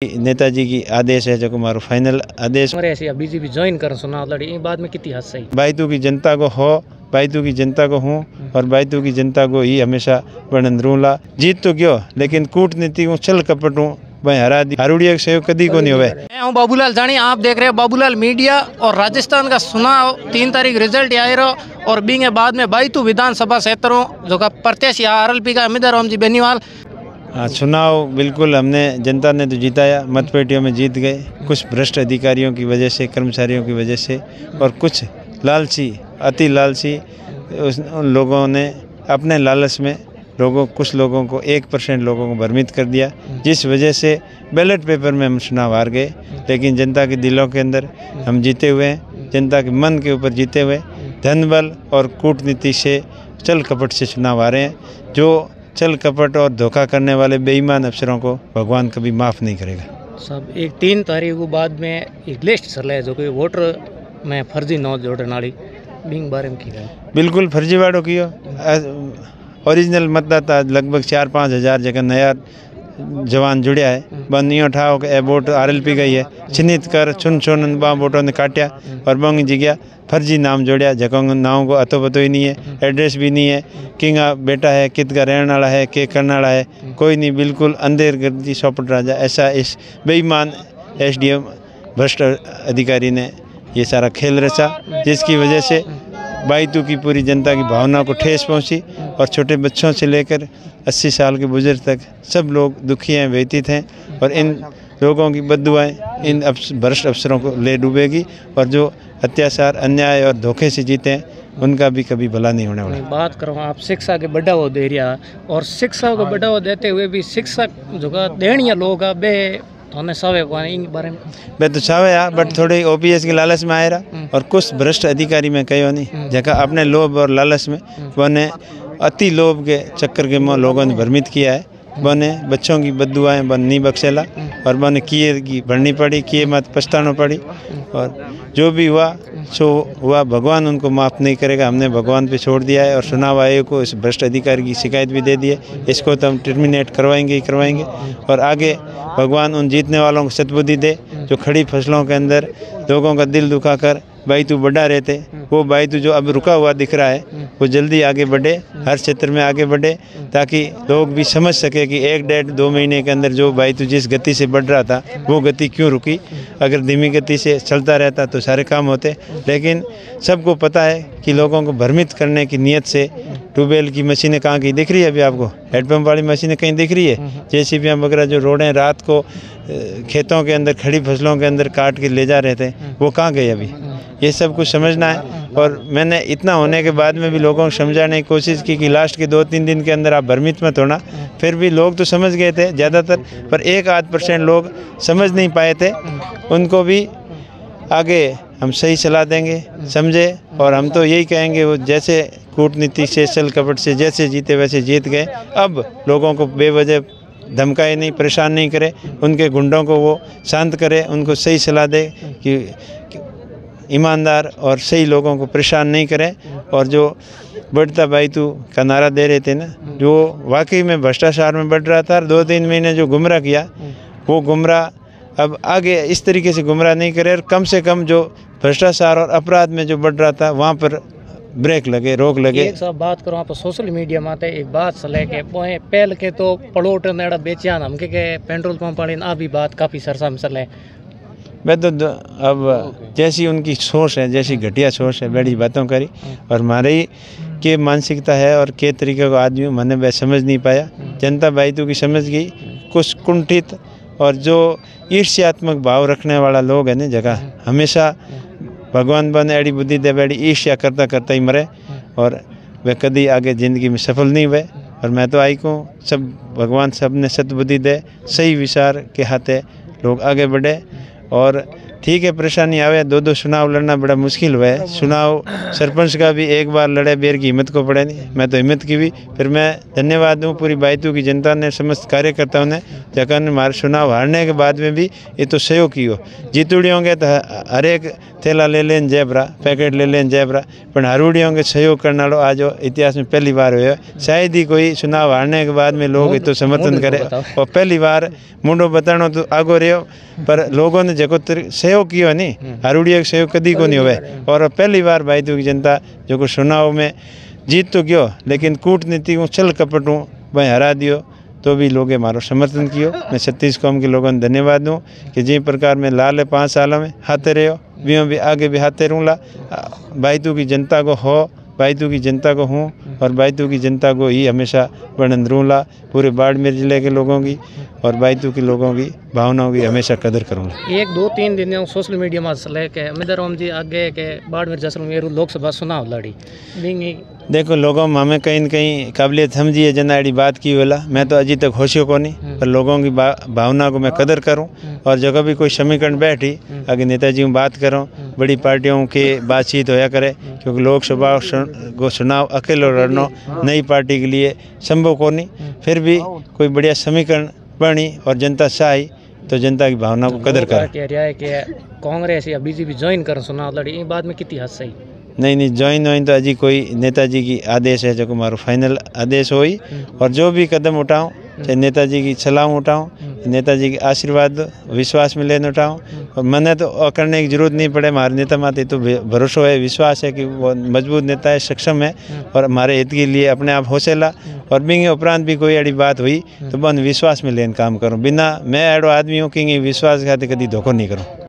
नेताजी की आदेश है जो हमारा फाइनल आदेश बीजेपी ज्वाइन कर सुना लड़ी बाद में कितनी हद सही बायतू की जनता को हो बायतू की जनता को हूँ और बायतू की जनता को ही हमेशा वर्णन रूला जीत तो क्यों लेकिन कूटनीति को छल कपट हूँ भाई हरा दी हारूड़िया का सहयोग कभी को नहीं हुआ। मैं हूँ बाबूलाल जानी, आप देख रहे हो बाबूलाल मीडिया। और राजस्थान का चुनाव 3 तारीख रिजल्ट आए रहो और बिंगे बाद में बायतू विधानसभा क्षेत्रों जो का प्रत्याशी RLP का उम्मीदवार राम जी बेनीवाल। चुनाव बिल्कुल हमने जनता ने तो जीताया, मतपेटियों में जीत गए, कुछ भ्रष्ट अधिकारियों की वजह से कर्मचारियों की वजह से और कुछ लालची अति लालची उन लोगों ने अपने लालच में कुछ लोगों को 1% लोगों को भ्रमित कर दिया, जिस वजह से बैलेट पेपर में हम चुनाव हार गए। लेकिन जनता के दिलों के अंदर हम जीते हुए हैं, जनता के मन के ऊपर जीते हुए धन बल और कूटनीति से छल कपट से चुनाव आ रहे हैं। जो छल कपट और धोखा करने वाले बेईमान अफसरों को भगवान कभी माफ़ नहीं करेगा। सब एक 3 तारीख को बाद में एक लिस्ट चले जो कि वोटर में फर्जी नोट जोड़ने वाली बिंग बारे में की गई बिल्कुल फर्जीवाड़ो किया। ओरिजिनल मतदाता लगभग 4-5 हज़ार जगह नया जवान जुड़िया है बनियो ठाओ के वोट RLP गई है चिन्हित कर छुन छुन बा वोटों ने काटिया और बंग जगह फर्जी नाम जोड़िया जगह नाम को अतो पतो ही नहीं है, एड्रेस भी नहीं है, किंगा बेटा है कित का रहने वाला है के करने वाला है कोई नहीं, बिल्कुल अंधेर गर्दी सौपट राजा। ऐसा इस बेईमान SDM भ्रष्ट अधिकारी ने ये सारा खेल रचा, जिसकी वजह से बायतू की पूरी जनता की भावना को ठेस पहुंची और छोटे बच्चों से लेकर 80 साल के बुजुर्ग तक सब लोग दुखी हैं, व्यतीत हैं। और इन लोगों की बद्दुआएं इन भ्रष्ट अफसरों को ले डूबेगी और जो अत्याचार अन्याय और धोखे से जीते हैं उनका भी कभी भला नहीं होने वाला। बात करो आप शिक्षा के बढ़ावा दे रहा और शिक्षा को बढ़ावा देते हुए भी शिक्षा जो का देनी लोग बे तो सावे बारे में बे तो सावे बट थोड़ी OPS की लालच में आए रहा और कुछ भ्रष्ट अधिकारी में कहो नहीं जगह अपने लोभ और लालच में बने अति लोभ के चक्कर के में लोगों ने भ्रमित किया है। बने बच्चों की बद्दुआएं बन नहीं बख्शेला और बने किए की भरनी पड़ी, किए मत पछताना पड़ी और जो भी हुआ सो हुआ, भगवान उनको माफ़ नहीं करेगा। हमने भगवान पे छोड़ दिया है और चुनाव आयोग को इस भ्रष्ट अधिकारी की शिकायत भी दे दी है। इसको तो हम टर्मिनेट करवाएंगे ही करवाएंगे और आगे भगवान उन जीतने वालों को सद्बुद्धि दे जो खड़ी फसलों के अंदर लोगों का दिल दुखा कर बायतू बढ़ा रहे थे। वो बायतू जो अब रुका हुआ दिख रहा है वो जल्दी आगे बढ़े, हर क्षेत्र में आगे बढ़े ताकि लोग भी समझ सके कि 1-1.5-2 महीने के अंदर जो बायतू जिस गति से बढ़ रहा था वो गति क्यों रुकी। अगर धीमी गति से चलता रहता तो सारे काम होते, लेकिन सबको पता है कि लोगों को भ्रमित करने की नीयत से ट्यूबवेल की मशीनें कहाँ की दिख रही है अभी आपको, हेडपम्प वाली मशीनें कहीं दिख रही है, JCB वगैरह जो रोडें रात को खेतों के अंदर खड़ी फसलों के अंदर काट के ले जा रहे थे वो कहाँ गए अभी। ये सब कुछ समझना है और मैंने इतना होने के बाद में भी लोगों को समझाने की कोशिश की कि लास्ट के 2-3 दिन के अंदर आप भ्रमित मत होना। फिर भी लोग तो समझ गए थे ज़्यादातर, पर 1-8% लोग समझ नहीं पाए थे, उनको भी आगे हम सही सलाह देंगे समझे। और हम तो यही कहेंगे वो जैसे कूटनीति से छल कपट से जैसे जीते वैसे जीत गए, अब लोगों को बेवजह धमकाए नहीं, परेशान नहीं करे, उनके गुंडों को वो शांत करे, उनको सही सलाह दे कि ईमानदार और सही लोगों को परेशान नहीं करें। और जो बढ़ता बायतू का नारा दे रहे थे ना, जो वाकई में भ्रष्टाचार में बढ़ रहा था, 2-3 महीने जो गुमराह किया वो गुमराह अब आगे इस तरीके से गुमराह नहीं करे और कम से कम जो भ्रष्टाचार और अपराध में जो बढ़ रहा था वहाँ पर ब्रेक लगे, रोक लगे। एक सब बात करो आप सोशल मीडिया में एक बात चले के पहले के तो पड़ोट नेड़ा बेचियान हम के पेट्रोल पंप वाले आ भी बात काफ़ी सरसा में चले। मैं तो अब जैसी उनकी सोच है, जैसी घटिया सोच है, बड़ी बातों करी और हमारी के मानसिकता है और के तरीके का आदमी मैंने वह समझ नहीं पाया। जनता बायतू की समझ गई, कुछ कुंठित और जो ईर्ष्यात्मक भाव रखने वाला लोग है ना जगह हमेशा भगवान बन एड़ी बुद्धि दे बैठी ईर्ष्या करता करता ही मरे और वह कभी आगे ज़िंदगी में सफल नहीं हुए। और मैं तो आई को सब भगवान सब ने सद्बुद्धि दे, सही विचार के हाथे लोग आगे बढ़े और ठीक है, परेशानी आवे, दो दो चुनाव लड़ना बड़ा मुश्किल हुआ है। चुनाव सरपंच का भी एक बार लड़े बेर की हिम्मत को पड़े नहीं, मैं तो हिम्मत की भी। फिर मैं धन्यवाद दूँ पूरी बायतू की जनता ने, समस्त कार्यकर्ताओं ने, जगह ने हमारे चुनाव हारने के बाद में भी ये तो सहयोग कियो। जीतुड़ी होंगे तो हर एक थैला ले लें जयबरा, पैकेट ले लें जयबरा, पर हारूड़ी होंगे सहयोग करने वालों आज इतिहास में पहली बार हुआ। शायद ही कोई चुनाव हारने के बाद में लोग ये तो समर्थन करे, और पहली बार मुंडो बताना तो आगो रहो, पर लोगों ने जो सहयोग किया नहीं, हारूड़ी सहयोग कभी को नहीं हुआ। और पहली बार बायतू की जनता जो चुनाव में जीत तो गयो, लेकिन कूटनीति को छल कपटों भाई हरा दियो, तो भी लोग हमारा समर्थन कियो। मैं 36 कौम के लोगों ने धन्यवाद दूँ कि जिस प्रकार में लाल 5 सालों में हाथे रहो, भी आगे भी हाथे रहूँला। बायतू की जनता को हो, बायतू की जनता को हूँ, और बायतू की जनता को ही हमेशा वर्णन रहूँला। पूरे बाड़मेर जिले के लोगों की और बायतू के लोगों की भावनाओं की हमेशा कदर करूँगा। 1 2 3 दिन सोशल मीडिया में चले के अमिताराम जी आगे के बाड़मेर जैसलमेर लोकसभा चुनाव लड़ी। देखो, लोगों में हमें कहीं न कहीं काबिलियत समझी है जना एडी बात की वाला, मैं तो अजी तक होशियो को नहीं, पर लोगों की भावना को मैं कदर करूं। और जगह भी कोई समीकरण बैठी अगर नेताजी में बात करूं, बड़ी पार्टियों की बातचीत होया करे, क्योंकि लोकसभा को चुनाव अकेले लड़ना नई पार्टी के लिए संभव को नहीं। फिर भी कोई बढ़िया समीकरण बनी और जनता चाही तो जनता की भावना को कदर करे। कह रहा है कि कांग्रेस या बीजेपी ज्वाइन कर चुनाव लड़ी, बाद में कितनी हद सही नहीं ज्वाइन होइन तो अजी कोई नेताजी की आदेश है जो मारो फाइनल आदेश होई, और जो भी कदम उठाऊँ चाहे नेताजी की सलाह उठाऊँ, नेताजी के आशीर्वाद विश्वास में लेने उठाऊँ, और मैंने तो करने की जरूरत नहीं पड़े। हमारे नेता माते तो भरोसा है, विश्वास है कि वो मजबूत नेता है, सक्षम है, और हमारे हित के लिए अपने आप हौसला। और बिंगे उपरांत भी कोई अड़ी बात हुई तो बन विश्वास में लेन काम करूँ, बिना मैं एडो आदमी हूँ कि विश्वास खाते कभी धोखो नहीं करूँ।